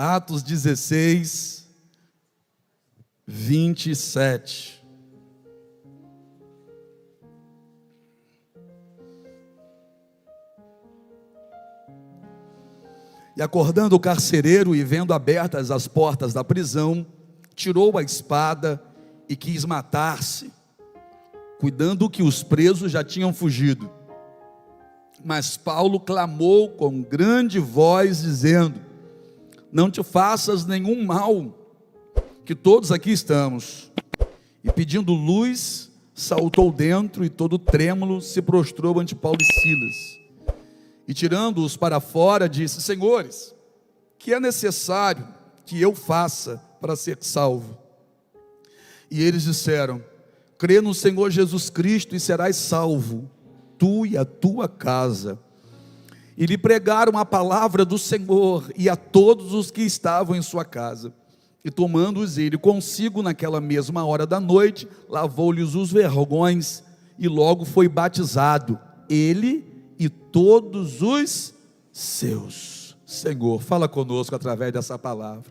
Atos 16, 27. E acordando o carcereiro e vendo abertas as portas da prisão, tirou a espada e quis matar-se, cuidando que os presos já tinham fugido. Mas Paulo clamou com grande voz, dizendo: não te faças nenhum mal, que todos aqui estamos. E pedindo luz, saltou dentro e todo trêmulo se prostrou ante Paulo e Silas. E tirando-os para fora, disse: senhores, que é necessário que eu faça para ser salvo? E eles disseram: crê no Senhor Jesus Cristo e serás salvo, tu e a tua casa. E lhe pregaram a palavra do Senhor e a todos os que estavam em sua casa. E tomando-os ele consigo naquela mesma hora da noite, lavou-lhes os vergões e logo foi batizado, ele e todos os seus. Senhor, fala conosco através dessa palavra.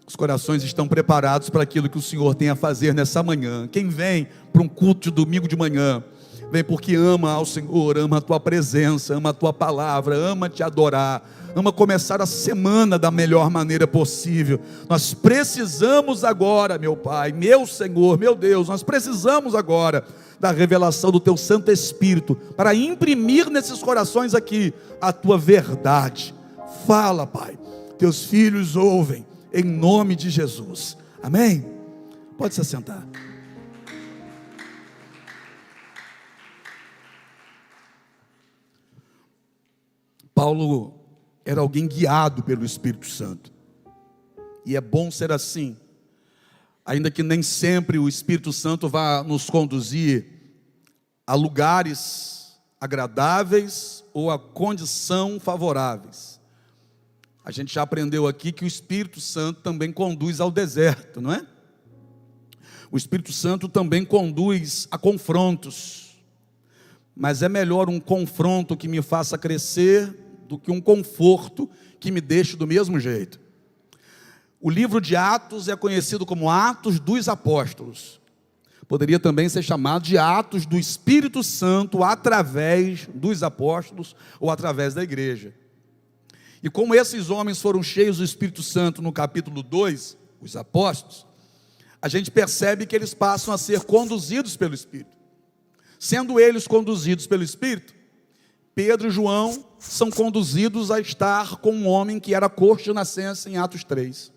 Os corações estão preparados para aquilo que o Senhor tem a fazer nessa manhã. Quem vem para um culto de domingo de manhã, vem porque ama ao Senhor, ama a tua presença, ama a tua palavra, ama te adorar, ama começar a semana da melhor maneira possível. Nós precisamos agora, meu Pai, meu Senhor, meu Deus, nós precisamos agora da revelação do teu Santo Espírito, para imprimir nesses corações aqui a tua verdade. Fala, Pai, teus filhos ouvem, em nome de Jesus, amém? Pode se assentar. Paulo era alguém guiado pelo Espírito Santo, e é bom ser assim, ainda que nem sempre o Espírito Santo vá nos conduzir a lugares agradáveis ou a condição favoráveis. A gente já aprendeu aqui que o Espírito Santo também conduz ao deserto, não é? O Espírito Santo também conduz a confrontos, mas é melhor um confronto que me faça crescer do que um conforto que me deixe do mesmo jeito. O livro de Atos é conhecido como Atos dos Apóstolos. Poderia também ser chamado de Atos do Espírito Santo através dos apóstolos ou através da igreja. E como esses homens foram cheios do Espírito Santo no capítulo 2, os apóstolos, a gente percebe que eles passam a ser conduzidos pelo Espírito. Sendo eles conduzidos pelo Espírito, Pedro e João são conduzidos a estar com um homem que era coxo de nascença em Atos 3.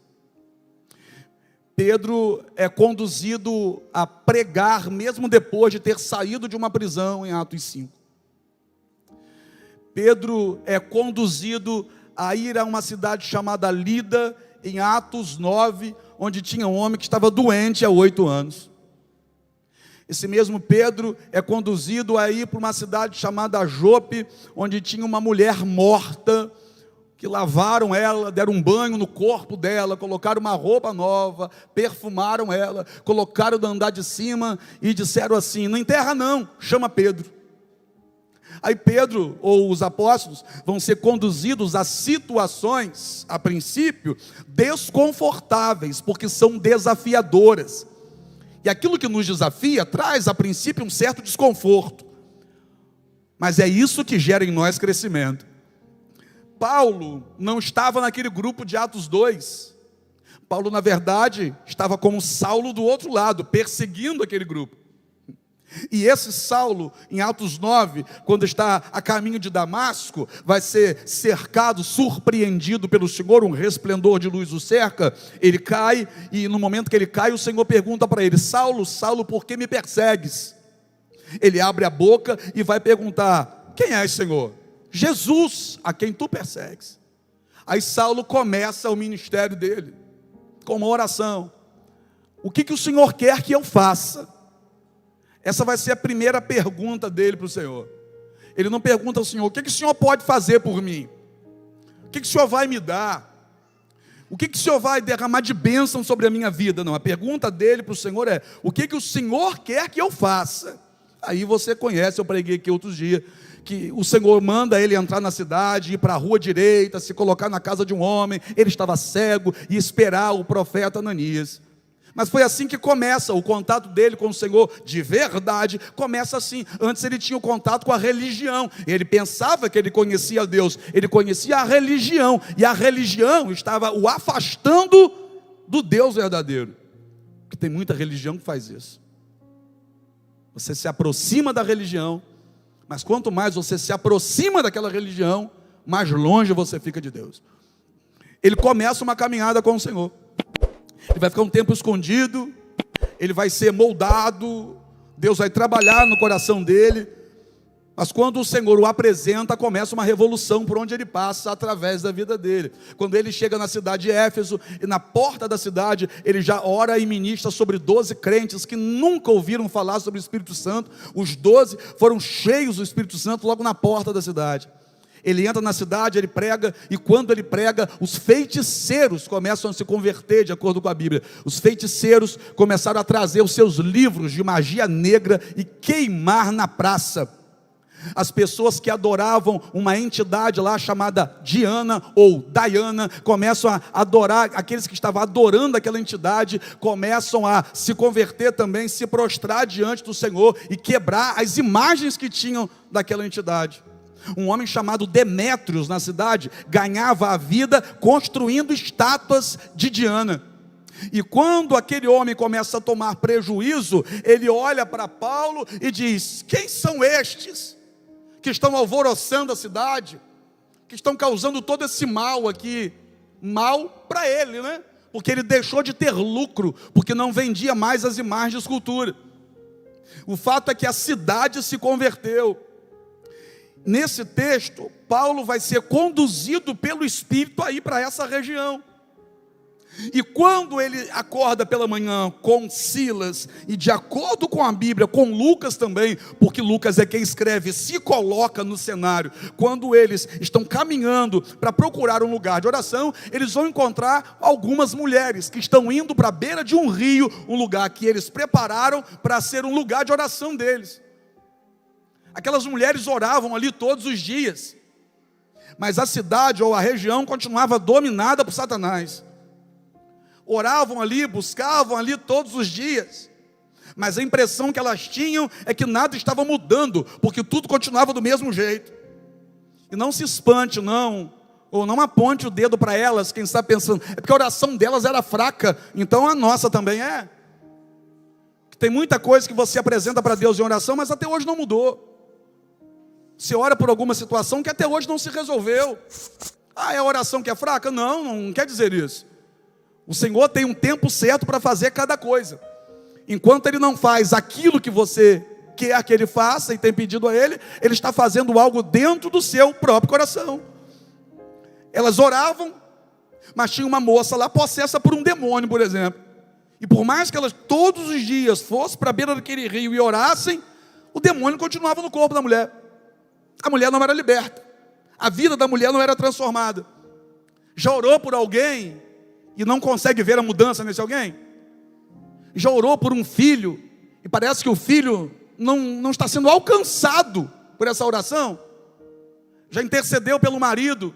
Pedro é conduzido a pregar mesmo depois de ter saído de uma prisão em Atos 5. Pedro é conduzido a ir a uma cidade chamada Lida em Atos 9, onde tinha um homem que estava doente há 8 anos. Esse mesmo Pedro é conduzido a ir para uma cidade chamada Jope, onde tinha uma mulher morta, que lavaram ela, deram um banho no corpo dela, colocaram uma roupa nova, perfumaram ela, colocaram no andar de cima e disseram assim: não enterra não, chama Pedro. Aí Pedro, ou os apóstolos, vão ser conduzidos a situações, a princípio, desconfortáveis, porque são desafiadoras. E aquilo que nos desafia traz, a princípio, um certo desconforto. Mas é isso que gera em nós crescimento. Paulo não estava naquele grupo de Atos 2. Paulo, na verdade, estava como Saulo do outro lado, perseguindo aquele grupo. E esse Saulo, em Atos 9, quando está a caminho de Damasco, vai ser cercado, surpreendido pelo Senhor, um resplendor de luz o cerca, ele cai, e no momento que ele cai, o Senhor pergunta para ele: Saulo, Saulo, por que me persegues? Ele abre a boca e vai perguntar: quem és, Senhor? Jesus, a quem tu persegues. Aí Saulo começa o ministério dele, com uma oração: o que o Senhor quer que eu faça? Essa vai ser a primeira pergunta dele para o Senhor. Ele não pergunta ao Senhor: o que o Senhor pode fazer por mim? O que o Senhor vai me dar? O que o Senhor vai derramar de bênção sobre a minha vida? Não, a pergunta dele para o Senhor é: o que o Senhor quer que eu faça? Aí você conhece, eu preguei aqui outros dias, que o Senhor manda ele entrar na cidade, ir para a rua direita, se colocar na casa de um homem, ele estava cego, e esperar o profeta Ananias. Mas foi assim que começa o contato dele com o Senhor de verdade, começa assim. Antes ele tinha o contato com a religião, ele pensava que ele conhecia Deus, ele conhecia a religião, e a religião estava o afastando do Deus verdadeiro. Porque tem muita religião que faz isso. Você se aproxima da religião, mas quanto mais você se aproxima daquela religião, mais longe você fica de Deus. Ele começa uma caminhada com o Senhor. Ele vai ficar um tempo escondido, ele vai ser moldado, Deus vai trabalhar no coração dele, mas quando o Senhor o apresenta, começa uma revolução por onde ele passa, através da vida dele. Quando ele chega na cidade de Éfeso, e na porta da cidade, ele já ora e ministra sobre 12 crentes, que nunca ouviram falar sobre o Espírito Santo. Os 12 foram cheios do Espírito Santo logo na porta da cidade. Ele entra na cidade, ele prega, e quando ele prega, os feiticeiros começam a se converter, de acordo com a Bíblia. Os feiticeiros começaram a trazer os seus livros de magia negra e queimar na praça. As pessoas que adoravam uma entidade lá chamada Diana ou Diana, começam a adorar, aqueles que estavam adorando aquela entidade, começam a se converter também, se prostrar diante do Senhor e quebrar as imagens que tinham daquela entidade. Um homem chamado Demétrios na cidade ganhava a vida construindo estátuas de Diana. E quando aquele homem começa a tomar prejuízo, ele olha para Paulo e diz: quem são estes que estão alvoroçando a cidade, que estão causando todo esse mal aqui? Mal para ele, né? Porque ele deixou de ter lucro, porque não vendia mais as imagens de escultura. O fato é que a cidade se converteu. Nesse texto, Paulo vai ser conduzido pelo Espírito a ir para essa região. E quando ele acorda pela manhã com Silas, e de acordo com a Bíblia, com Lucas também, porque Lucas é quem escreve, se coloca no cenário, quando eles estão caminhando para procurar um lugar de oração, eles vão encontrar algumas mulheres que estão indo para a beira de um rio, um lugar que eles prepararam para ser um lugar de oração deles. Aquelas mulheres oravam ali todos os dias, mas a cidade ou a região continuava dominada por Satanás. Oravam ali, buscavam ali todos os dias, mas a impressão que elas tinham é que nada estava mudando, porque tudo continuava do mesmo jeito. E não se espante não, ou não aponte o dedo para elas, quem está pensando, é porque a oração delas era fraca, então a nossa também é. Tem muita coisa que você apresenta para Deus em oração, mas até hoje não mudou. Você ora por alguma situação que até hoje não se resolveu. Ah, é a oração que é fraca? Não, não quer dizer isso. O Senhor tem um tempo certo para fazer cada coisa. Enquanto Ele não faz aquilo que você quer que Ele faça e tem pedido a Ele, Ele está fazendo algo dentro do seu próprio coração. Elas oravam, mas tinha uma moça lá possessa por um demônio, por exemplo. E por mais que elas todos os dias fossem para a beira daquele rio e orassem, o demônio continuava no corpo da mulher. A mulher não era liberta, a vida da mulher não era transformada. Já orou por alguém e não consegue ver a mudança nesse alguém? Já orou por um filho e parece que o filho não está sendo alcançado por essa oração? Já intercedeu pelo marido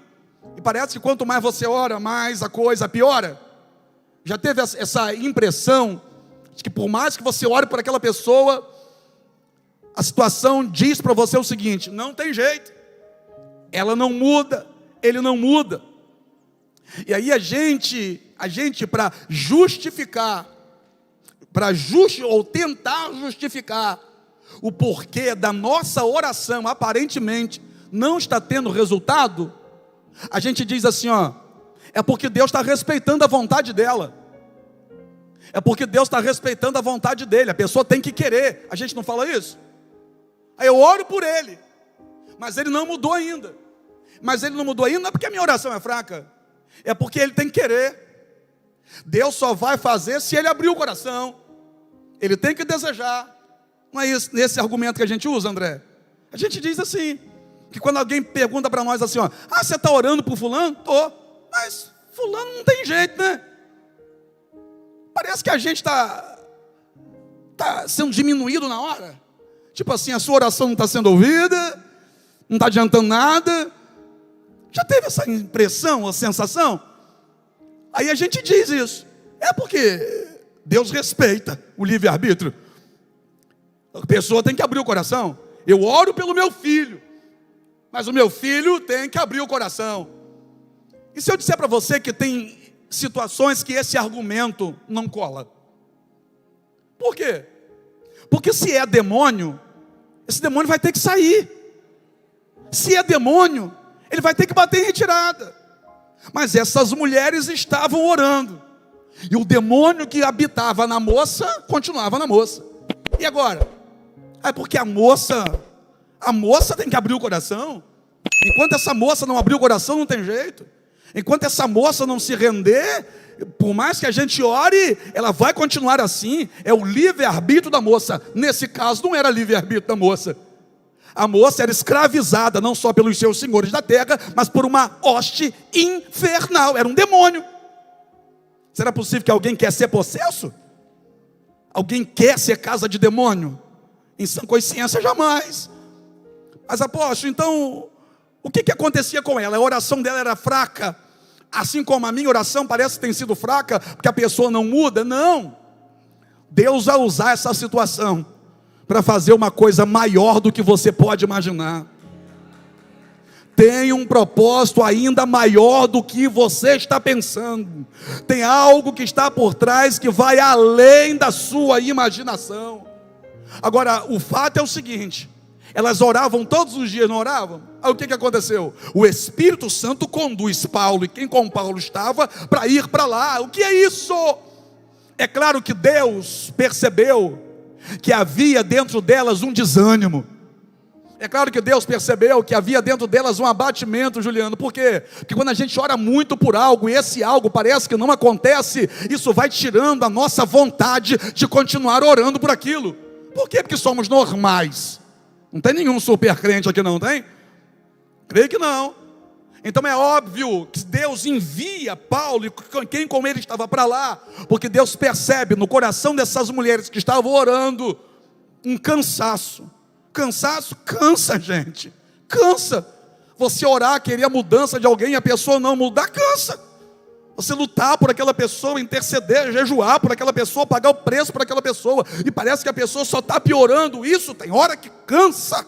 e parece que quanto mais você ora, mais a coisa piora? Já teve essa impressão de que por mais que você ore por aquela pessoa, a situação diz para você o seguinte: não tem jeito, ela não muda, ele não muda. E aí a gente para justificar, ou tentar justificar o porquê da nossa oração aparentemente não está tendo resultado, a gente diz assim, ó, é porque Deus está respeitando a vontade dela, é porque Deus está respeitando a vontade dele, a pessoa tem que querer. A gente não fala isso? Aí eu oro por ele, mas ele não mudou ainda. Mas ele não mudou ainda não é porque a minha oração é fraca, é porque ele tem que querer. Deus só vai fazer se ele abrir o coração, ele tem que desejar. Não é isso, esse argumento que a gente usa, André? A gente diz assim, que quando alguém pergunta para nós assim, ó, ah, você está orando por fulano? Tô, mas fulano não tem jeito, né? Parece que a gente está sendo diminuído na hora. Tipo assim, a sua oração não está sendo ouvida, não está adiantando nada. Já teve essa impressão, a sensação? Aí a gente diz isso. É porque Deus respeita o livre-arbítrio. A pessoa tem que abrir o coração. Eu oro pelo meu filho, mas o meu filho tem que abrir o coração. E se eu disser para você que tem situações que esse argumento não cola? Por quê? Porque se é demônio, esse demônio vai ter que sair. Se é demônio, ele vai ter que bater em retirada. Mas essas mulheres estavam orando, e o demônio que habitava na moça continuava na moça. E agora? É porque a moça tem que abrir o coração. Enquanto essa moça não abrir o coração, não tem jeito. Enquanto essa moça não se render, por mais que a gente ore, ela vai continuar assim. É o livre-arbítrio da moça. Nesse caso não era livre-arbítrio da moça. A moça era escravizada não só pelos seus senhores da terra, mas por uma hoste infernal. Era um demônio. Será possível que alguém quer ser possesso? Alguém quer ser casa de demônio? Em sã consciência, jamais. Mas apóstolo, então, o que acontecia com ela? A oração dela era fraca, assim como a minha oração parece que tem sido fraca, porque a pessoa não muda? Não. Deus vai usar essa situação para fazer uma coisa maior do que você pode imaginar. Tem um propósito ainda maior do que você está pensando. Tem algo que está por trás que vai além da sua imaginação. Agora, o fato é o seguinte: elas oravam todos os dias, não oravam? Aí o que aconteceu? O Espírito Santo conduz Paulo e quem com Paulo estava para ir para lá. O que é isso? É claro que Deus percebeu que havia dentro delas um desânimo. É claro que Deus percebeu que havia dentro delas um abatimento, Juliano. Por quê? Porque quando a gente ora muito por algo e esse algo parece que não acontece, isso vai tirando a nossa vontade de continuar orando por aquilo. Por quê? Porque somos normais. Não tem nenhum super crente aqui, não tem? Creio que não. Então é óbvio que Deus envia Paulo e quem com ele estava para lá, porque Deus percebe no coração dessas mulheres que estavam orando um cansaço. Cansaço cansa, gente. Cansa. Você orar, querer a mudança de alguém e a pessoa não mudar, cansa. Você lutar por aquela pessoa, interceder, jejuar por aquela pessoa, pagar o preço por aquela pessoa, e parece que a pessoa só está piorando. Isso tem hora que cansa.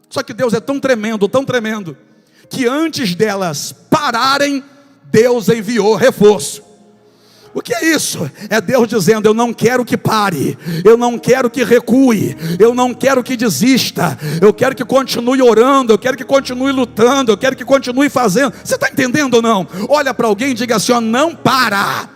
Só que Deus é tão tremendo, que antes delas pararem, Deus enviou reforço. O que é isso? É Deus dizendo: eu não quero que pare, eu não quero que recue, eu não quero que desista, eu quero que continue orando, eu quero que continue lutando, eu quero que continue fazendo. Você está entendendo ou não? Olha para alguém e diga assim: ó, não para.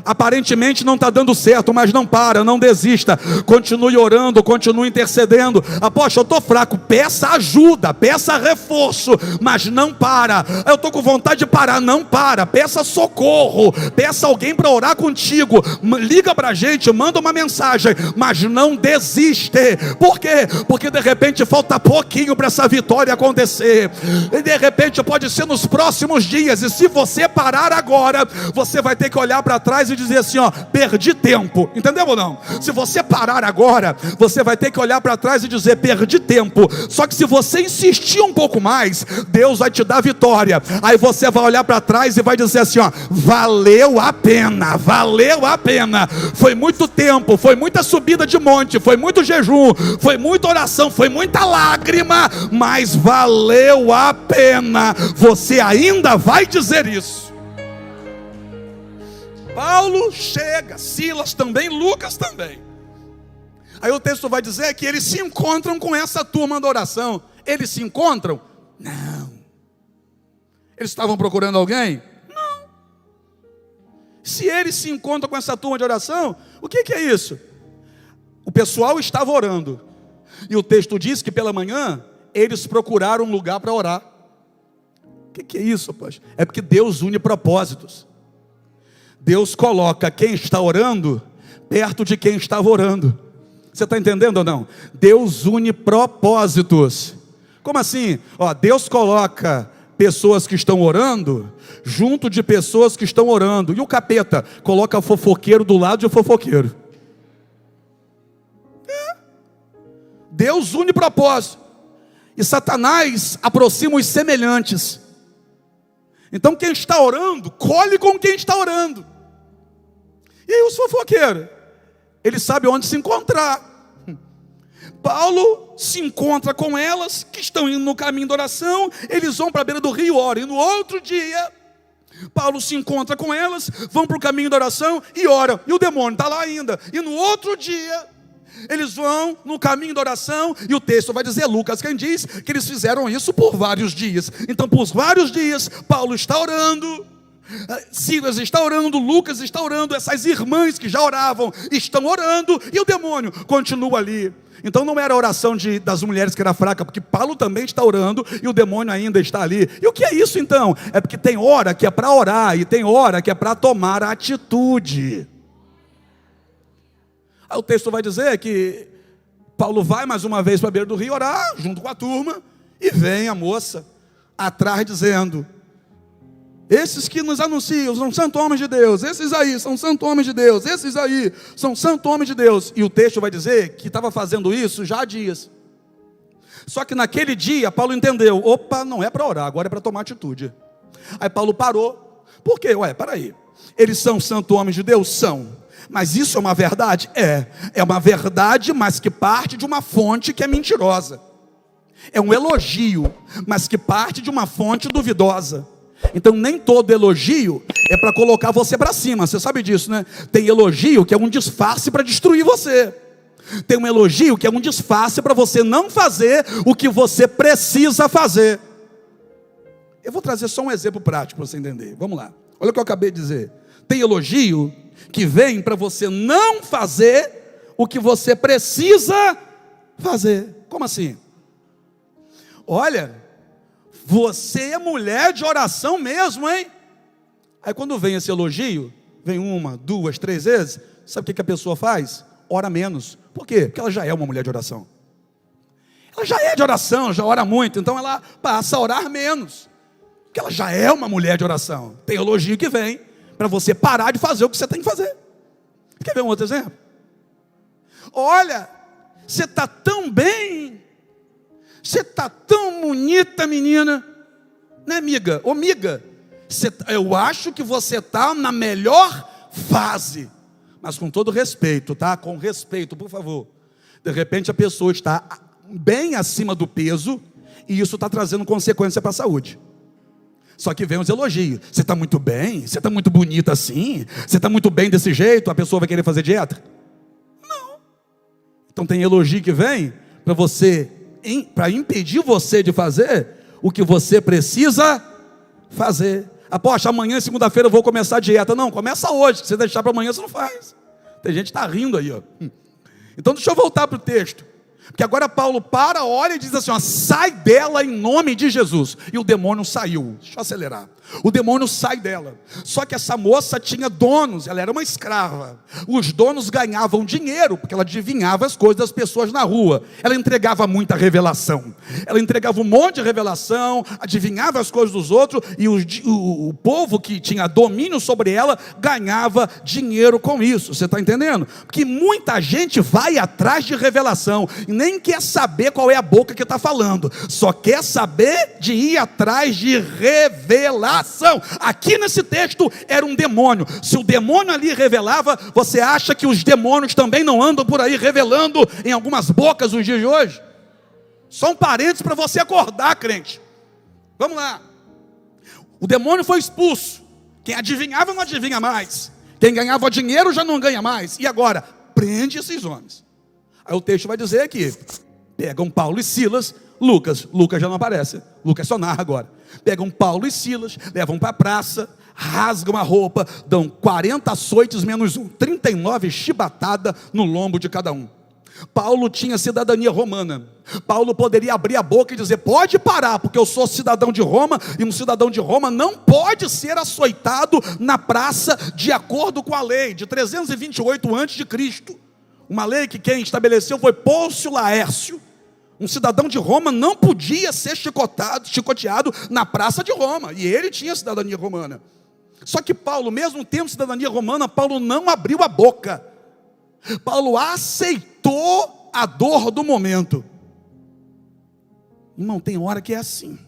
Aparentemente não está dando certo, mas não para, não desista, continue orando, continue intercedendo. Apóstolo, eu estou fraco, peça ajuda, peça reforço, mas não para. Eu estou com vontade de parar, não para, peça socorro, peça alguém para orar contigo, liga para a gente, manda uma mensagem, mas não desiste. Por quê? Porque de repente falta pouquinho para essa vitória acontecer, e de repente pode ser nos próximos dias, e se você parar agora, você vai ter que olhar para trás e dizer assim, ó, perdi tempo. Entendeu ou não? Se você parar agora, você vai ter que olhar para trás e dizer, perdi tempo. Só que se você insistir um pouco mais, Deus vai te dar vitória. Aí você vai olhar para trás e vai dizer assim, ó, valeu a pena, valeu a pena. Foi muito tempo, foi muita subida de monte, foi muito jejum, foi muita oração, foi muita lágrima, mas valeu a pena. Você ainda vai dizer isso. Paulo chega, Silas também, Lucas também. Aí o texto vai dizer que eles se encontram com essa turma da oração. Eles se encontram? Não. Eles estavam procurando alguém? Não. Se eles se encontram com essa turma de oração, o que é isso? O pessoal estava orando, e o texto diz que pela manhã eles procuraram um lugar para orar. O que é isso, poxa? É porque Deus une propósitos. Deus coloca quem está orando perto de quem estava orando. Você está entendendo ou não? Deus une propósitos. Como assim? Ó, Deus coloca pessoas que estão orando junto de pessoas que estão orando. E o capeta coloca fofoqueiro do lado de fofoqueiro. Deus une propósito, e Satanás aproxima os semelhantes. Então quem está orando, colhe com quem está orando. E aí os fofoqueiros, ele sabe onde se encontrar. Paulo se encontra com elas, que estão indo no caminho da oração, eles vão para a beira do rio, oram, e no outro dia, Paulo se encontra com elas, vão para o caminho da oração e oram, e o demônio está lá ainda, e no outro dia, eles vão no caminho da oração, e o texto vai dizer, Lucas quem diz, que eles fizeram isso por vários dias. Então por vários dias, Paulo está orando, Silas está orando, Lucas está orando, essas irmãs que já oravam, estão orando, e o demônio continua ali. Então não era a oração das mulheres que era fraca, porque Paulo também está orando, e o demônio ainda está ali. E o que é isso então? É porque tem hora que é para orar, e tem hora que é para tomar atitude. Aí o texto vai dizer que Paulo vai mais uma vez para a beira do rio orar, junto com a turma, e vem a moça atrás dizendo, esses que nos anunciam são santos homens de Deus, esses aí são santos homens de Deus, esses aí são santos homens de Deus. E o texto vai dizer que estava fazendo isso já há dias. Só que naquele dia Paulo entendeu, opa, não é para orar, agora é para tomar atitude. Aí Paulo parou. Por quê? Peraí, eles são santos homens de Deus? São. Mas isso é uma verdade? É uma verdade, mas que parte de uma fonte que é mentirosa. É um elogio, mas que parte de uma fonte duvidosa. Então nem todo elogio é para colocar você para cima, você sabe disso, né? Tem elogio que é um disfarce para destruir você. Tem um elogio que é um disfarce para você não fazer o que você precisa fazer. Eu vou trazer só um exemplo prático para você entender. Vamos lá, olha o que eu acabei de dizer. Tem elogio que vem para você não fazer o que você precisa fazer. Como assim? Olha, você é mulher de oração mesmo, hein? Aí quando vem esse elogio, vem 1, 2, 3 vezes, sabe o que a pessoa faz? Ora menos. Por quê? Porque ela já é uma mulher de oração. Ela já é de oração, já ora muito, então ela passa a orar menos. Porque ela já é uma mulher de oração. Tem elogio que vem para você parar de fazer o que você tem que fazer. Quer ver um outro exemplo? Olha, você está tão bem, você está tão bonita, menina, né, amiga? Ô, amiga, eu acho que você está na melhor fase, mas com todo respeito, tá? Com respeito, por favor. De repente a pessoa está bem acima do peso, e isso está trazendo consequência para a saúde. Só que vem os elogios, você está muito bem, você está muito bonita assim, você está muito bem desse jeito, a pessoa vai querer fazer dieta? Não. Então tem elogio que vem para você, para impedir você de fazer o que você precisa fazer. Poxa, amanhã, segunda-feira, eu vou começar a dieta. Não, começa hoje, se você deixar para amanhã, você não faz. Tem gente que está rindo aí, ó. Então deixa eu voltar para o texto, porque agora Paulo olha e diz assim, sai dela em nome de Jesus. E o demônio saiu. Deixa eu acelerar. O demônio sai dela. Só que essa moça tinha donos, ela era uma escrava. Os donos ganhavam dinheiro, porque ela adivinhava as coisas das pessoas na rua. Ela entregava muita revelação. Ela entregava um monte de revelação, adivinhava as coisas dos outros, e o povo que tinha domínio sobre ela, ganhava dinheiro com isso. Você está entendendo? Porque muita gente vai atrás de revelação, e nem quer saber qual é a boca que está falando, só quer saber de ir atrás de revelação. Aqui nesse texto era um demônio. Se o demônio ali revelava, você acha que os demônios também não andam por aí revelando em algumas bocas nos dias de hoje? Só um parênteses para você acordar, crente. Vamos lá. O demônio foi expulso. Quem adivinhava não adivinha mais. Quem ganhava dinheiro já não ganha mais. E agora? Prende esses homens. Aí o texto vai dizer que pegam Paulo e Silas. Lucas já não aparece, Lucas só narra agora. Pegam Paulo e Silas, levam para a praça, rasgam a roupa, dão 40 açoites menos 1, 39 chibatadas no lombo de cada um. Paulo tinha cidadania romana. Paulo poderia abrir a boca e dizer, pode parar, porque eu sou cidadão de Roma, e um cidadão de Roma não pode ser açoitado na praça de acordo com a lei de 328 a.C. Uma lei que quem estabeleceu foi Pôncio Laércio. Um cidadão de Roma não podia ser chicoteado na praça de Roma, e ele tinha cidadania romana. Só que Paulo, mesmo tendo cidadania romana, Paulo não abriu a boca. Paulo aceitou a dor do momento. Irmão, tem hora que é assim.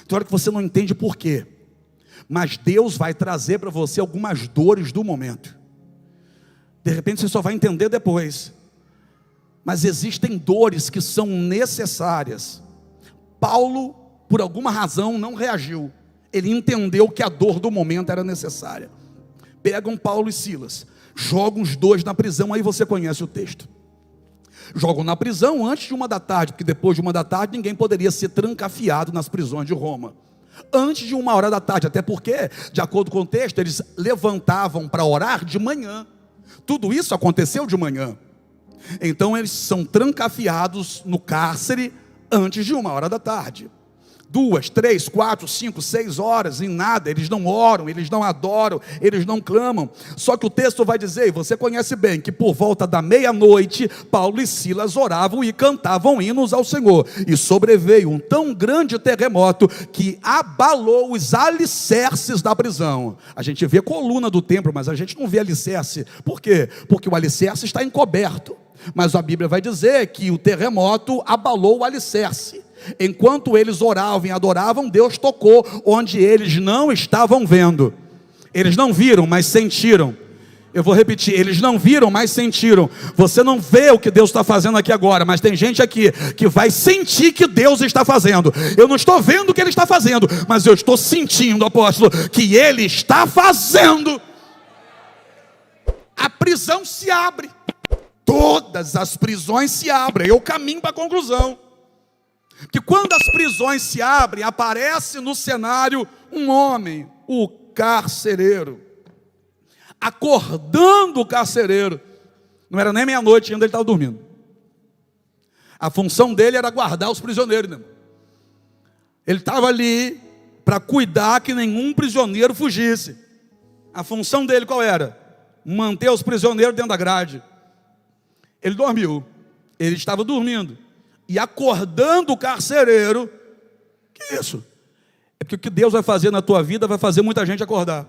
Tem hora que você não entende por quê. Mas Deus vai trazer para você algumas dores do momento. De repente você só vai entender depois. Mas existem dores que são necessárias. Paulo, por alguma razão, não reagiu. Ele entendeu que a dor do momento era necessária. Pegam Paulo e Silas, jogam os dois na prisão, aí você conhece o texto. Jogam na prisão antes de 1h, porque depois de 1h ninguém poderia ser trancafiado nas prisões de Roma. Antes de 1h, até porque, de acordo com o texto, eles levantavam para orar de manhã. Tudo isso aconteceu de manhã. Então eles são trancafiados no cárcere antes de 1h. 2, 3, 4, 5, 6 horas, em nada, eles não oram, eles não adoram, eles não clamam. Só que o texto vai dizer, e você conhece bem, que por volta da meia-noite, Paulo e Silas oravam e cantavam hinos ao Senhor, e sobreveio um tão grande terremoto, que abalou os alicerces da prisão. A gente vê coluna do templo, mas a gente não vê alicerce. Por quê? Porque o alicerce está encoberto, mas a Bíblia vai dizer que o terremoto abalou o alicerce. Enquanto eles oravam e adoravam, Deus tocou onde eles não estavam vendo. Eles não viram, mas sentiram. Eu vou repetir, eles não viram, mas sentiram. Você não vê o que Deus está fazendo aqui agora, mas tem gente aqui que vai sentir que Deus está fazendo. Eu não estou vendo o que Ele está fazendo, mas eu estou sentindo, apóstolo, que Ele está fazendo. A prisão se abre. Todas as prisões se abrem. Eu caminho para a conclusão. Que quando as prisões se abrem, aparece no cenário um homem, o carcereiro, acordando o carcereiro. Não era nem meia-noite ainda, ele estava dormindo. A função dele era guardar os prisioneiros, né? Ele estava ali para cuidar que nenhum prisioneiro fugisse. A função dele qual era? Manter os prisioneiros dentro da grade. Ele dormiu, ele estava dormindo. E acordando o carcereiro, que isso? É porque o que Deus vai fazer na tua vida vai fazer muita gente acordar.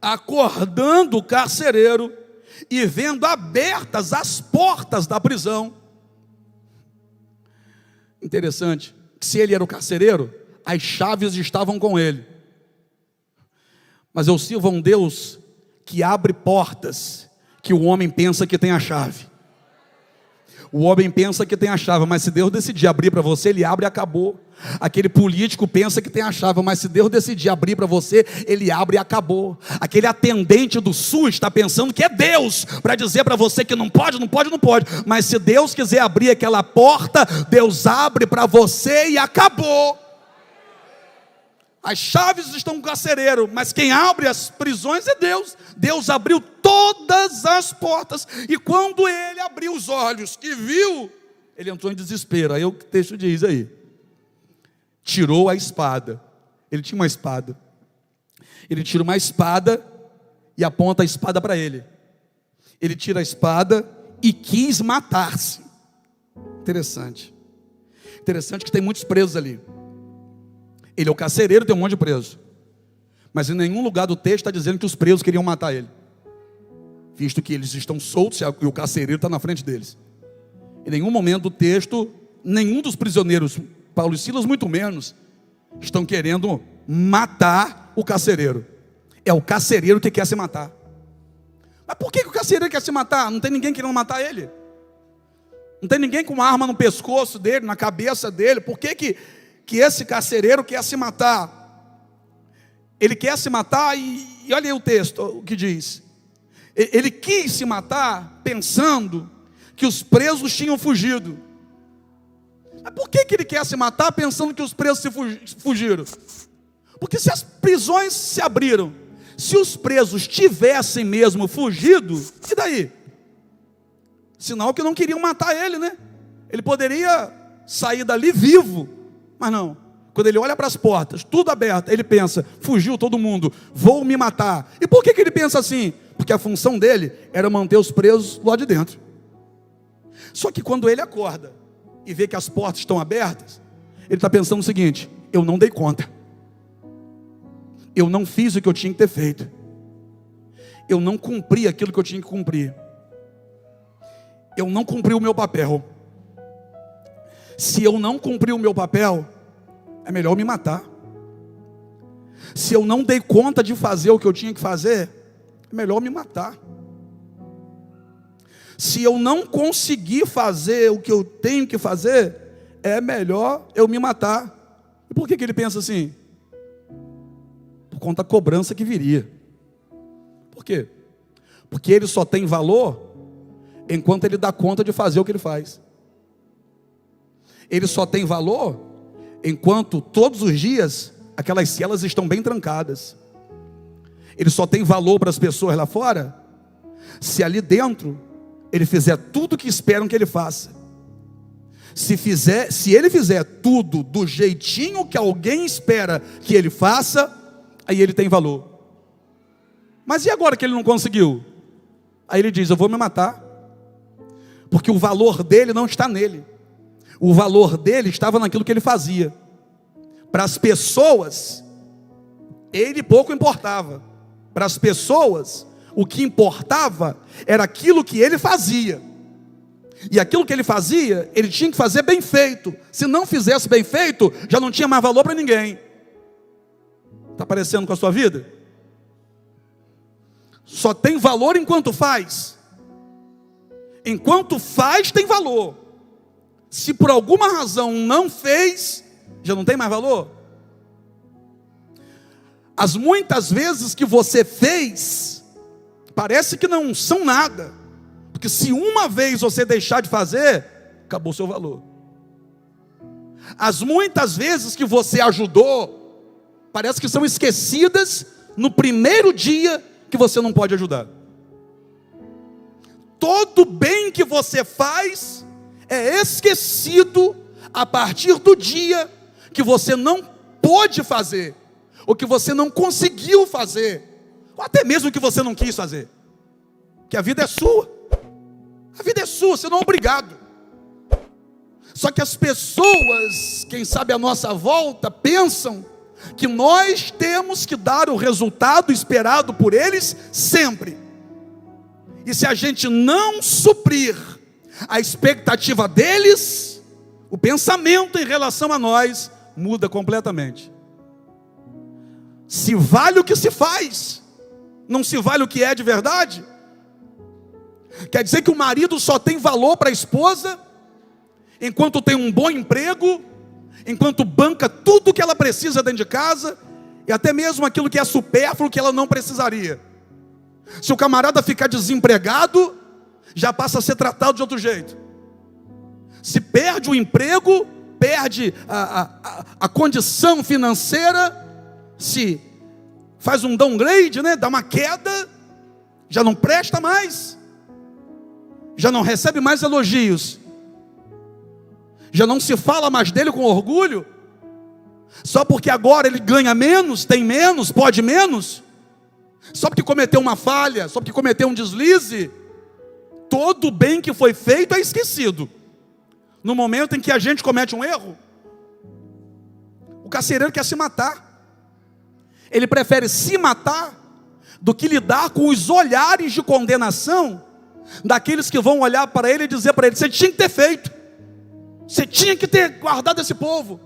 Acordando o carcereiro e vendo abertas as portas da prisão. Interessante, que se ele era o carcereiro, as chaves estavam com ele. Mas eu sirvo a um Deus que abre portas que o homem pensa que tem a chave. O homem pensa que tem a chave, mas se Deus decidir abrir para você, Ele abre e acabou. Aquele político pensa que tem a chave, mas se Deus decidir abrir para você, Ele abre e acabou. Aquele atendente do SUS está pensando que é Deus para dizer para você que não pode, não pode, não pode. Mas se Deus quiser abrir aquela porta, Deus abre para você e acabou. As chaves estão com o carcereiro, mas quem abre as prisões é Deus. Deus abriu todas as portas, e quando ele abriu os olhos e viu, ele entrou em desespero. Aí o texto diz aí, tirou a espada. Ele tinha uma espada. Ele tira uma espada e aponta a espada para ele. Ele tira a espada e quis matar-se. Interessante que tem muitos presos ali. Ele é o carcereiro, tem um monte de preso. Mas em nenhum lugar do texto está dizendo que os presos queriam matar ele, visto que eles estão soltos e o carcereiro está na frente deles. Em nenhum momento do texto, nenhum dos prisioneiros, Paulo e Silas muito menos, estão querendo matar o carcereiro. É o carcereiro que quer se matar. Mas por que o carcereiro quer se matar? Não tem ninguém querendo matar ele. Não tem ninguém com uma arma no pescoço dele, na cabeça dele. Por que esse carcereiro quer se matar? Ele quer se matar e olha aí o texto, o que diz. Ele quis se matar pensando que os presos tinham fugido. Mas por que ele quer se matar pensando que os presos fugiram? Porque se as prisões se abriram, se os presos tivessem mesmo fugido, e daí? Sinal que não queriam matar ele, né? Ele poderia sair dali vivo, mas não. Quando ele olha para as portas, tudo aberto, ele pensa, fugiu todo mundo, vou me matar. E por que ele pensa assim? Porque a função dele era manter os presos lá de dentro. Só que quando ele acorda e vê que as portas estão abertas, ele está pensando o seguinte: eu não dei conta, eu não fiz o que eu tinha que ter feito, eu não cumpri aquilo que eu tinha que cumprir, eu não cumpri o meu papel. Se eu não cumprir o meu papel, é melhor me matar. Se eu não dei conta de fazer o que eu tinha que fazer, é melhor me matar. Se eu não conseguir fazer o que eu tenho que fazer, é melhor eu me matar. E por que ele pensa assim? Por conta da cobrança que viria. Por quê? Porque ele só tem valor enquanto ele dá conta de fazer o que ele faz. Ele só tem valor enquanto todos os dias aquelas celas estão bem trancadas. Ele só tem valor para as pessoas lá fora se ali dentro ele fizer tudo o que esperam que ele faça. Se ele fizer tudo do jeitinho que alguém espera que ele faça, aí ele tem valor. Mas e agora que ele não conseguiu? Aí ele diz: eu vou me matar. Porque o valor dele não está nele. O valor dele estava naquilo que ele fazia. Para as pessoas, ele pouco importava. Para as pessoas, o que importava era aquilo que ele fazia. E aquilo que ele fazia, ele tinha que fazer bem feito. Se não fizesse bem feito, já não tinha mais valor para ninguém. Está parecendo com a sua vida? Só tem valor enquanto faz. Enquanto faz, tem valor. Se por alguma razão não fez, já não tem mais valor. As muitas vezes que você fez, parece que não são nada. Porque se uma vez você deixar de fazer, acabou o seu valor. As muitas vezes que você ajudou, parece que são esquecidas no primeiro dia que você não pode ajudar. Todo bem que você faz é esquecido a partir do dia que você não pôde fazer, ou que você não conseguiu fazer, ou até mesmo que você não quis fazer. Que a vida é sua. A vida é sua, você não é obrigado. Só que as pessoas, quem sabe à nossa volta, pensam que nós temos que dar o resultado esperado por eles sempre. E se a gente não suprir a expectativa deles, o pensamento em relação a nós muda completamente. Se vale o que se faz, não se vale o que é de verdade. Quer dizer que o marido só tem valor para a esposa enquanto tem um bom emprego, enquanto banca tudo que ela precisa dentro de casa, e até mesmo aquilo que é supérfluo que ela não precisaria. Se o camarada ficar desempregado, já passa a ser tratado de outro jeito. Se perde o emprego, perde a condição financeira, se faz um downgrade, dá uma queda, já não presta mais, já não recebe mais elogios, já não se fala mais dele com orgulho, só porque agora ele ganha menos, tem menos, pode menos, só porque cometeu uma falha, só porque cometeu um deslize. Todo o bem que foi feito é esquecido. No momento em que a gente comete um erro, o carcereiro quer se matar. Ele prefere se matar do que lidar com os olhares de condenação daqueles que vão olhar para ele e dizer para ele: você tinha que ter feito, você tinha que ter guardado esse povo,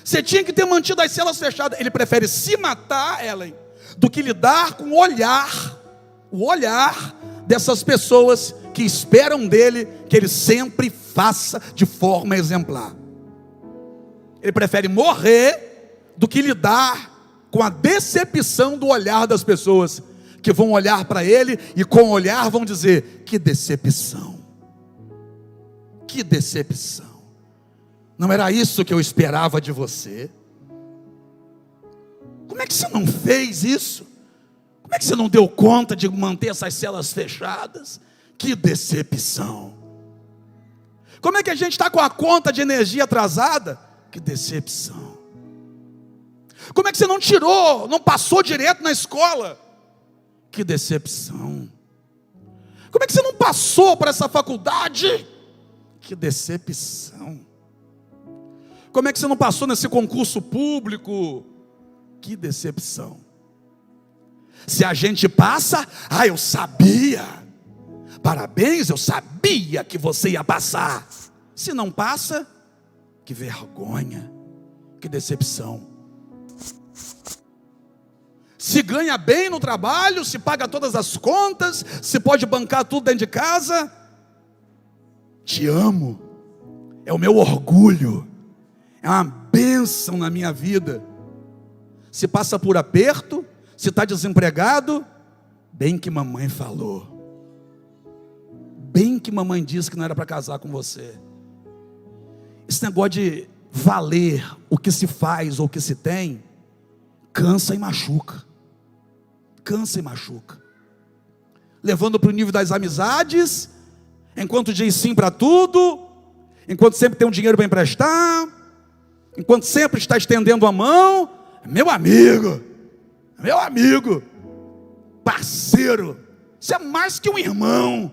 você tinha que ter mantido as celas fechadas. Ele prefere se matar, Ellen, do que lidar com o olhar dessas pessoas que esperam dele que ele sempre faça de forma exemplar. Ele prefere morrer do que lidar com a decepção do olhar das pessoas que vão olhar para ele e com o olhar vão dizer: que decepção, que decepção, não era isso que eu esperava de você. Como é que você não fez isso? Como é que você não deu conta de manter essas celas fechadas? Que decepção. Como é que a gente está com a conta de energia atrasada? Que decepção. Como é que você não tirou, não passou direto na escola? Que decepção. Como é que você não passou para essa faculdade? Que decepção. Como é que você não passou nesse concurso público? Que decepção. Se a gente passa, eu sabia, parabéns, eu sabia que você ia passar. Se não passa, Que vergonha, que decepção. Se ganha bem no trabalho, se paga todas as contas, se pode bancar tudo dentro de casa. Te amo, é o meu orgulho, é uma bênção na minha vida. Se passa por aperto, se está desempregado, bem que mamãe falou, bem que mamãe disse que não era para casar com você. Esse negócio de valer o que se faz ou o que se tem, cansa e machuca. Cansa e machuca. Levando para o nível das amizades, enquanto diz sim para tudo, enquanto sempre tem um dinheiro para emprestar, enquanto sempre está estendendo a mão, meu amigo, parceiro, você é mais que um irmão.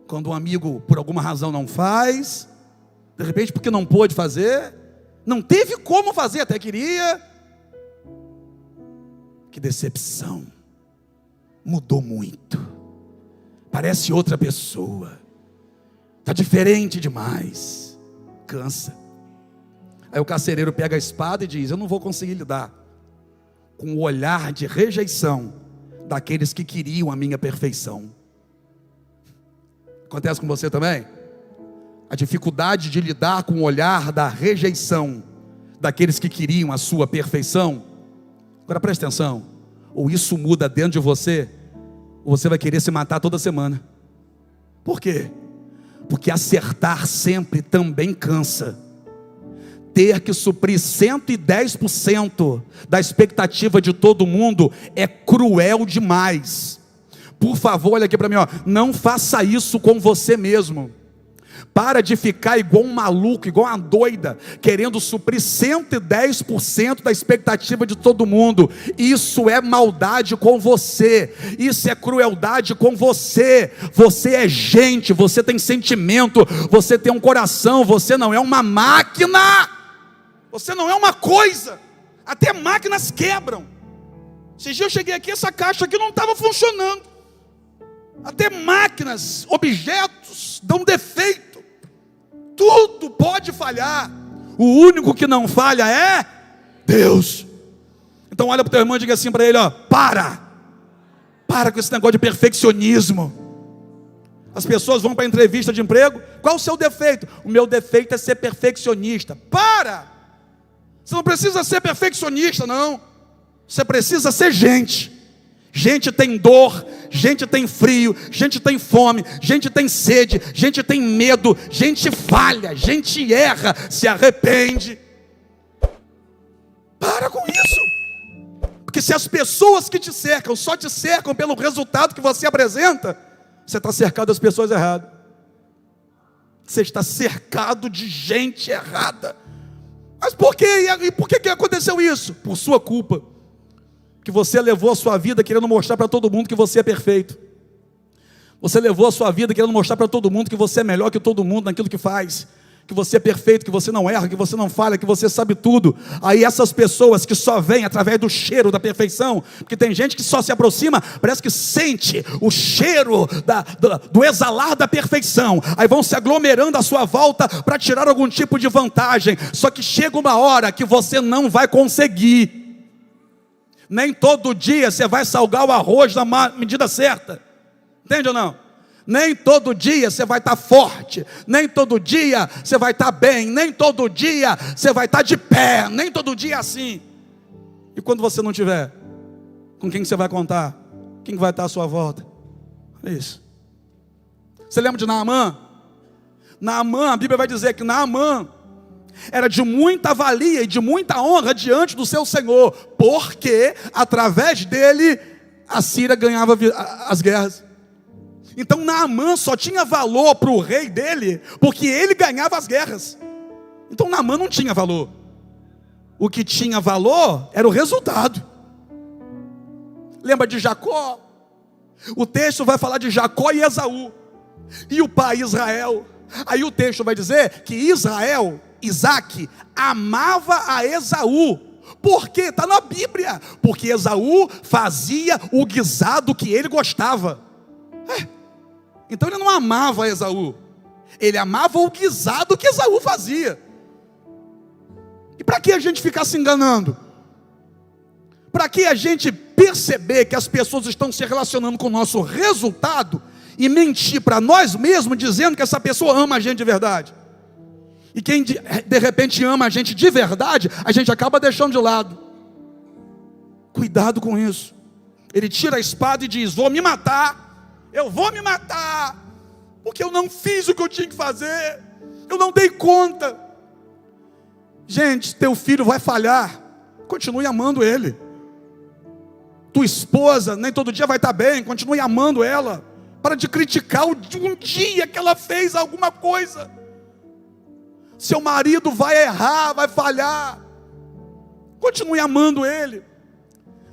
Quando um amigo por alguma razão não faz, de repente porque não pôde fazer, não teve como fazer, até queria. Que decepção, mudou muito, parece outra pessoa, está diferente demais, cansa. Aí o carcereiro pega a espada e diz: eu não vou conseguir lidar com o olhar de rejeição daqueles que queriam a minha perfeição. Acontece com você também? A dificuldade de lidar com o olhar da rejeição daqueles que queriam a sua perfeição. Agora presta atenção, ou isso muda dentro de você, ou você vai querer se matar toda semana. Por quê? Porque acertar sempre também cansa. Ter que suprir 110% da expectativa de todo mundo é cruel demais. Por favor, olha aqui para mim, ó. Não faça isso com você mesmo. Para de ficar igual um maluco, igual uma doida, querendo suprir 110% da expectativa de todo mundo. Isso é maldade com você, isso é crueldade com você. Você é gente, você tem sentimento, você tem um coração, você não é uma máquina, você não é uma coisa. Até máquinas quebram. Esses dias eu cheguei aqui, essa caixa aqui não estava funcionando. Até máquinas, objetos dão defeito. Tudo pode falhar. O único que não falha é Deus. Então olha para o teu irmão e diga assim para ele, ó: para com esse negócio de perfeccionismo. As pessoas vão para a entrevista de emprego. Qual o seu defeito? O meu defeito é ser perfeccionista. Para! Você não precisa ser perfeccionista, não. Você precisa ser gente. Gente tem dor, gente tem frio, gente tem fome, gente tem sede, gente tem medo, gente falha, gente erra, se arrepende. Para com isso. Porque se as pessoas que te cercam só te cercam pelo resultado que você apresenta, você está cercado das pessoas erradas. Você está cercado de gente errada. Mas por quê? E por que aconteceu isso? Por sua culpa. Que você levou a sua vida querendo mostrar para todo mundo que você é perfeito. Você levou a sua vida querendo mostrar para todo mundo que você é melhor que todo mundo naquilo que faz. Que você é perfeito, que você não erra, que você não falha, que você sabe tudo. Aí essas pessoas que só vêm através do cheiro da perfeição, porque tem gente que só se aproxima, parece que sente o cheiro do exalar da perfeição. Aí vão se aglomerando à sua volta para tirar algum tipo de vantagem. Só que chega uma hora que você não vai conseguir. Nem todo dia você vai salgar o arroz na medida certa. Entende ou não? Nem todo dia você vai estar forte. Nem todo dia você vai estar bem. Nem todo dia você vai estar de pé. Nem todo dia assim. E quando você não tiver, com quem você vai contar? Quem vai estar à sua volta? É isso. Você lembra de Naamã? Naamã, a Bíblia vai dizer que Naamã era de muita valia e de muita honra diante do seu Senhor, porque através dele a Síria ganhava as guerras. Então Naamã só tinha valor para o rei dele porque ele ganhava as guerras. Então Naamã não tinha valor. O que tinha valor era o resultado. Lembra de Jacó? O texto vai falar de Jacó e Esaú e o pai Israel. Aí o texto vai dizer que Isaac amava a Esaú. Por quê? Está na Bíblia. Porque Esaú fazia o guisado que ele gostava. Então ele não amava Esaú, ele amava o guisado que Esaú fazia. E para que a gente ficar se enganando? Para que a gente perceber que as pessoas estão se relacionando com o nosso resultado e mentir para nós mesmos, dizendo que essa pessoa ama a gente de verdade? E quem de repente ama a gente de verdade, a gente acaba deixando de lado. Cuidado com isso. Ele tira a espada e diz: vou me matar, eu vou me matar, porque eu não fiz o que eu tinha que fazer, eu não dei conta. Gente, teu filho vai falhar, continue amando ele. Tua esposa nem todo dia vai estar bem, continue amando ela. Para de criticar um dia que ela fez alguma coisa. Seu marido vai errar, vai falhar, continue amando ele.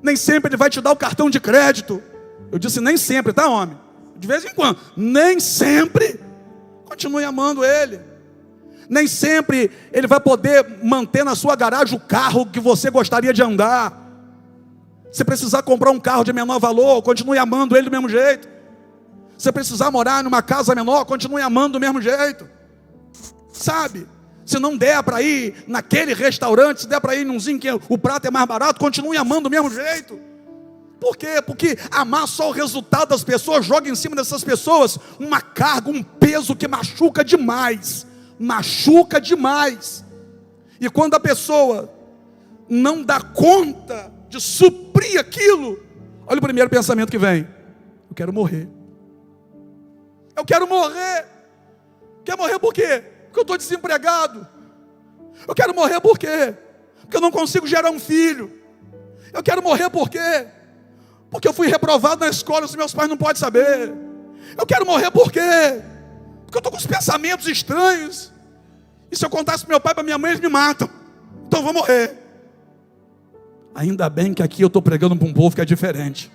Nem sempre ele vai te dar o cartão de crédito. Eu disse nem sempre, tá, homem? De vez em quando. Nem sempre. Continue amando ele. Nem sempre ele vai poder manter na sua garagem o carro que você gostaria de andar. Se precisar comprar um carro de menor valor, continue amando ele do mesmo jeito. Se precisar morar numa casa menor, continue amando do mesmo jeito. Sabe? Se não der para ir naquele restaurante, se der para ir numzinho que o prato é mais barato, continue amando do mesmo jeito. Por quê? Porque amar só o resultado das pessoas joga em cima dessas pessoas uma carga, um peso que machuca demais. Machuca demais. E quando a pessoa não dá conta de suprir aquilo, olha o primeiro pensamento que vem: eu quero morrer. Eu quero morrer. Quer morrer por quê? Porque eu estou desempregado. Eu quero morrer por quê? Porque eu não consigo gerar um filho. Eu quero morrer por quê? Porque eu fui reprovado na escola, os meus pais não podem saber. Eu quero morrer por quê? Porque eu estou com os pensamentos estranhos. E se eu contasse para meu pai e para minha mãe, eles me matam. Então eu vou morrer. Ainda bem que aqui eu estou pregando para um povo que é diferente.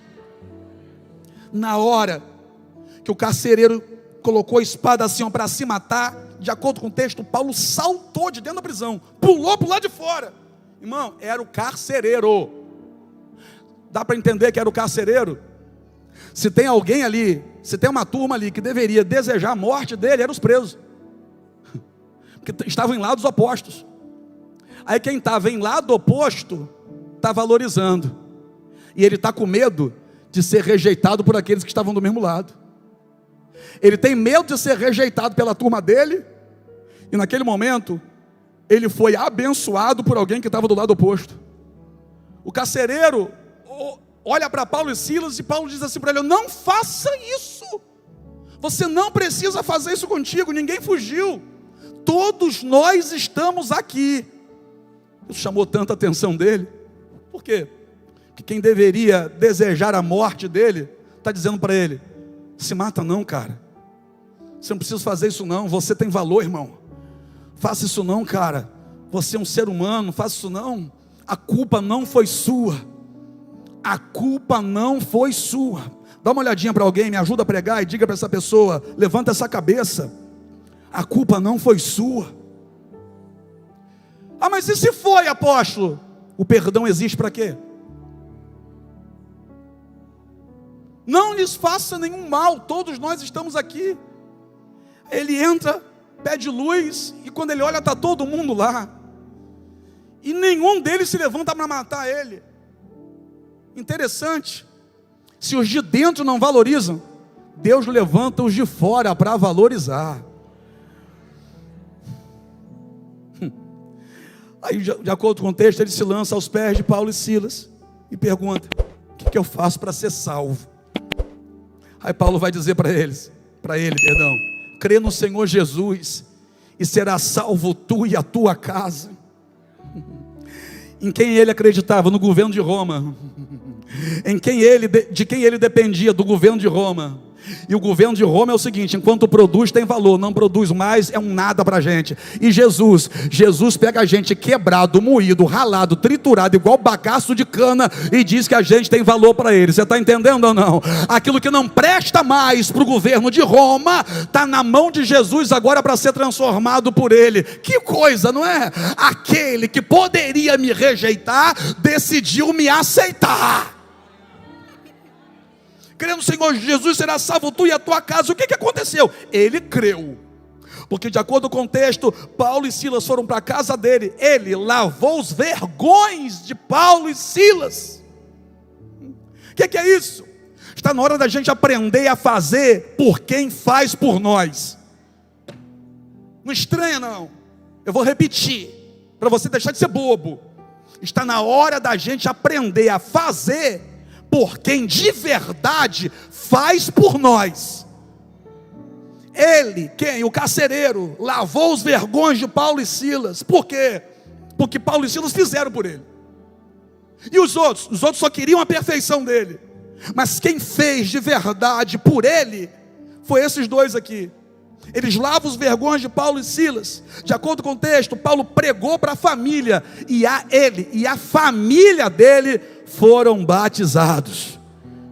Na hora que o carcereiro colocou a espada assim para se matar, de acordo com o texto, Paulo saltou de dentro da prisão, pulou para o lado de fora. Irmão, era o carcereiro. Dá para entender que era o carcereiro? Se tem alguém ali, se tem uma turma ali que deveria desejar a morte dele, eram os presos, porque estavam em lados opostos. Aí quem estava em lado oposto está valorizando, e ele está com medo de ser rejeitado por aqueles que estavam do mesmo lado. Ele tem medo de ser rejeitado pela turma dele, e naquele momento ele foi abençoado por alguém que estava do lado oposto. O carcereiro olha para Paulo e Silas, e Paulo diz assim para ele: não faça isso, você não precisa fazer isso contigo, ninguém fugiu, todos nós estamos aqui. Isso chamou tanta atenção dele. Por quê? Porque quem deveria desejar a morte dele está dizendo para ele: se mata não, cara, você não precisa fazer isso não, você tem valor, irmão, faça isso não, cara, você é um ser humano, faça isso não, a culpa não foi sua, a culpa não foi sua. Dá uma olhadinha para alguém, me ajuda a pregar e diga para essa pessoa: levanta essa cabeça, a culpa não foi sua. Ah, mas e se foi, apóstolo? O perdão existe para quê? Não lhes faça nenhum mal, todos nós estamos aqui. Ele entra, pede luz, e quando ele olha, está todo mundo lá, e nenhum deles se levanta para matar ele. Interessante, se os de dentro não valorizam, Deus levanta os de fora para valorizar. Aí, de acordo com o texto, ele se lança aos pés de Paulo e Silas e pergunta: o que eu faço para ser salvo? Aí Paulo vai dizer para ele, crê no Senhor Jesus e será salvo tu e a tua casa. Em quem ele acreditava? No governo de Roma. De quem ele dependia? Do governo de Roma. E o governo de Roma é o seguinte: enquanto produz tem valor, não produz mais é um nada para a gente. E Jesus pega a gente quebrado, moído, ralado, triturado, igual bagaço de cana, e diz que a gente tem valor para ele. Você está entendendo ou não? Aquilo que não presta mais para o governo de Roma está na mão de Jesus agora para ser transformado por ele. Que coisa, não é? Aquele que poderia me rejeitar decidiu me aceitar. Crê no Senhor Jesus, será salvo tu e a tua casa. O que aconteceu? Ele creu. Porque de acordo com o texto, Paulo e Silas foram para a casa dele. Ele lavou os vergões de Paulo e Silas. O que é isso? Está na hora da gente aprender a fazer por quem faz por nós. Não estranha não. Eu vou repetir, para você deixar de ser bobo. Está na hora da gente aprender a fazer por quem de verdade faz por nós. Ele, quem? O carcereiro, lavou os vergões de Paulo e Silas. Por quê? Porque Paulo e Silas fizeram por ele. E os outros? Os outros só queriam a perfeição dele. Mas quem fez de verdade por ele, foi esses dois aqui. Eles lavam os vergões de Paulo e Silas. De acordo com o texto, Paulo pregou para a família. E ele e a família dele foram batizados.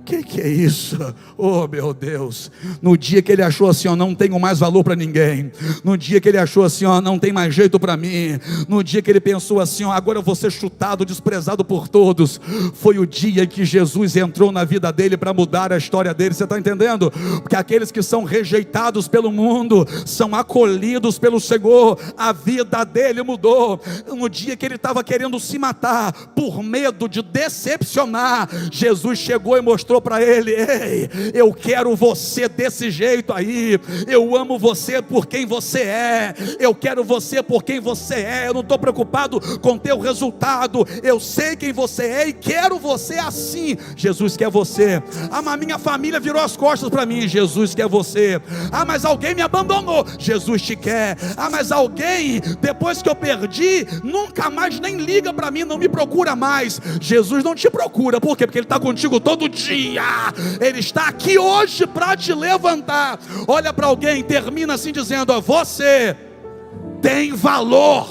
Que é isso? Oh meu Deus. No dia que ele achou assim, ó, não tenho mais valor para ninguém. No dia que ele achou assim, ó, não tem mais jeito para mim. No dia que ele pensou assim, ó, agora eu vou ser chutado, desprezado por todos. Foi o dia que Jesus entrou na vida dele para mudar a história dele. Você está entendendo? Porque aqueles que são rejeitados pelo mundo são acolhidos pelo Senhor. A vida dele mudou. No dia que ele estava querendo se matar por medo de decepcionar, Jesus chegou e mostrou para ele: ei, eu quero você desse jeito aí. Eu amo você por quem você é. Eu quero você por quem você é. Eu não estou preocupado com teu resultado. Eu sei quem você é e quero você assim. Jesus quer você. Ah, mas minha família virou as costas para mim. Jesus quer você. Ah, mas alguém me abandonou. Jesus te quer. Ah, mas alguém, depois que eu perdi, nunca mais nem liga para mim, não me procura mais. Jesus não te procura. Por quê? Porque Ele está contigo todo dia. Ele está aqui hoje para te levantar. Olha para alguém, termina assim dizendo: ó, você tem valor.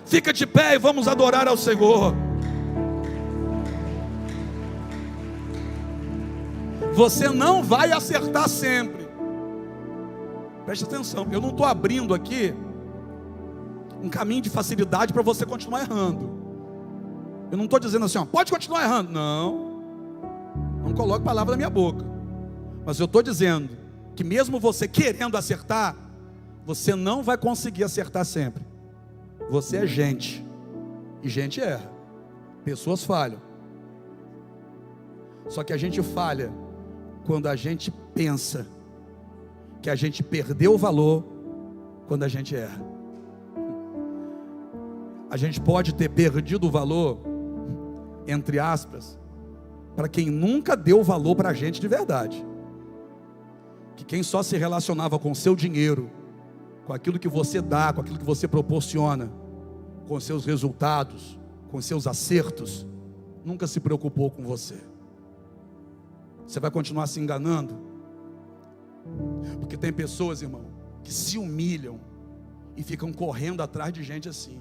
Fica de pé e vamos adorar ao Senhor. Você não vai acertar sempre. Preste atenção, eu não estou abrindo aqui um caminho de facilidade para você continuar errando. Eu não estou dizendo assim, ó, pode continuar errando. Não coloque palavra na minha boca. Mas eu estou dizendo que mesmo você querendo acertar, você não vai conseguir acertar sempre. Você é gente, e gente erra. Pessoas falham. Só que a gente falha quando a gente pensa que a gente perdeu o valor quando a gente erra. A gente pode ter perdido o valor, entre aspas, para quem nunca deu valor para a gente de verdade. Que quem só se relacionava com o seu dinheiro, com aquilo que você dá, com aquilo que você proporciona, com seus resultados, com seus acertos, nunca se preocupou com você. Você vai continuar se enganando? Porque tem pessoas, irmão, que se humilham e ficam correndo atrás de gente assim,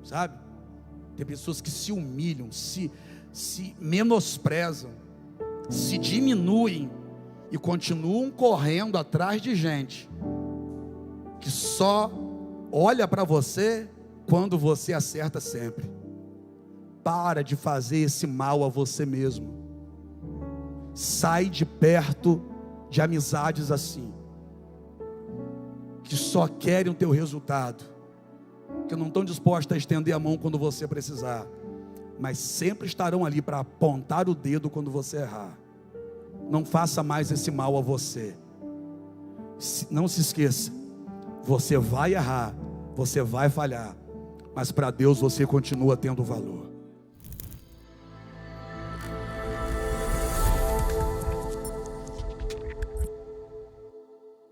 sabe? Tem pessoas que se humilham, se menosprezam, se diminuem e continuam correndo atrás de gente que só olha para você quando você acerta sempre. Para de fazer esse mal a você mesmo. Sai de perto de amizades assim, que só querem o teu resultado, que não estão dispostos a estender a mão quando você precisar, mas sempre estarão ali para apontar o dedo quando você errar. Não faça mais esse mal a você. Não se esqueça, você vai errar, você vai falhar, mas para Deus você continua tendo valor.